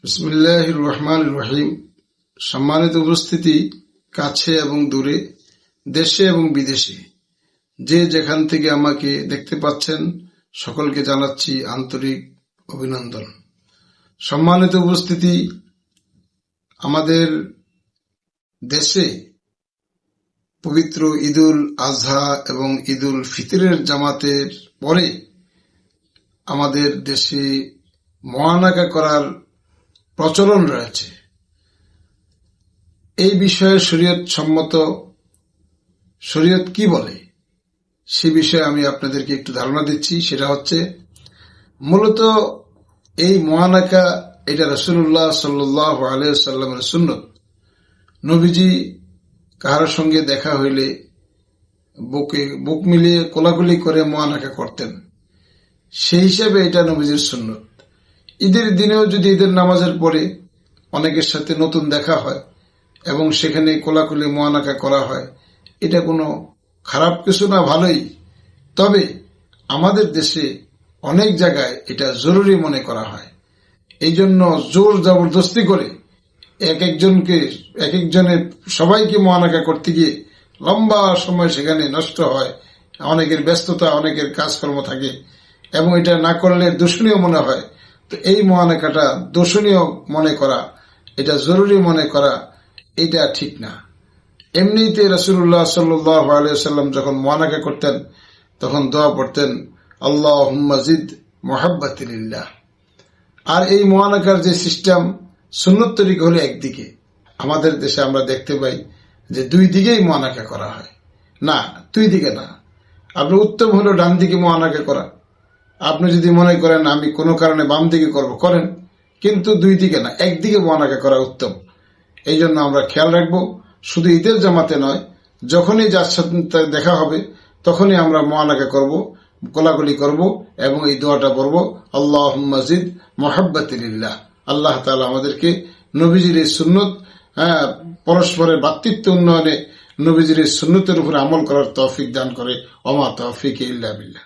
বিসমিল্লাহির রহমানির রহিম। সম্মানিত উপস্থিতি, কাছে এবং দূরে, দেশে এবং বিদেশে, যে যেখান থেকে আমাকে দেখতে পাচ্ছেন সকলকে জানাচ্ছি আন্তরিক অভিনন্দন। সম্মানিত উপস্থিতি, আমাদের দেশে পবিত্র ঈদুল আজহা এবং ঈদুল ফিতরের জামাতের পরে আমাদের দেশে মহানাকা করার প্রচলন রয়েছে। এই বিষয়ে শরীয়ত সম্মত, শরীয়ত কি বলে সে বিষয়ে আমি আপনাদেরকে একটু ধারণা দিচ্ছি। সেটা হচ্ছে মূলত এই মহানাকা, এটা রাসূলুল্লাহ সাল্লাল্লাহু আলাইহি ওয়াসাল্লামের সুন্নত। নবীজি কাহার সঙ্গে দেখা হইলে বুক মিলিয়ে কোলাকুলি করে মহানাকা করতেন। সেই হিসাবে এটা নবীজির সুন্নত। ঈদের দিনেও যদি ঈদের নামাজের পরে অনেকের সাথে নতুন দেখা হয় এবং সেখানে কোলাকুলি মহানাকা করা হয়, এটা কোনো খারাপ কিছু না, ভালোই। তবে আমাদের দেশে অনেক জায়গায় এটা জরুরি মনে করা হয়। এই জন্য জোর জবরদস্তি করে এক একজনের সবাইকে মহানাকা করতে গিয়ে লম্বা সময় সেখানে নষ্ট হয়। অনেকের ব্যস্ততা, অনেকের কাজকর্ম থাকে এবং এটা না করলে দূষণীয় মনে হয়। তো এই মহানাকাটা দূষণীয় মনে করা, এটা জরুরি মনে করা, এটা ঠিক না। এমনিতে রাসূলুল্লাহ সাল্লাল্লাহু আলাইহি ওয়াসাল্লাম যখন মহানাকা করতেন তখন দোয়া পড়তেন, আল্লাহুম্মা জিদ মুহাব্বাতি লিল্লাহ। আর এই মহানাকার যে সিস্টেম, সুন্নত তরিকা হলো একদিকে। আমাদের দেশে আমরা দেখতে পাই যে দুই দিকেই মহানাকা করা হয়। না, দুই দিকে না। আপনার উত্তম হলো ডান দিকে মহানাকা করা। আপনি যদি মনে করেন আমি কোনো কারণে বাম দিকে করব, করেন, কিন্তু দুই দিকে না, একদিকে মহানাকা করা উত্তম। এই জন্য আমরা খেয়াল রাখবো, শুধু ঈদের জামাতে নয়, যখনই যার সাথে দেখা হবে তখনই আমরা মহানাকা করব, কোলাকুলি করব এবং এই দোয়াটা পড়ব, আল্লাহুম্মা জিদ মুহাব্বাতি লিল্লাহ। আল্লাহ তাআলা আমাদেরকে নবীজির এই সুন্নত, পরস্পরের ভ্রাতৃত্ব উন্নয়নে নবীজির এই সুন্নতের উপরে আমল করার তৌফিক দান করে। ওমা তৌফিক ইল্লা বিল্লাহ।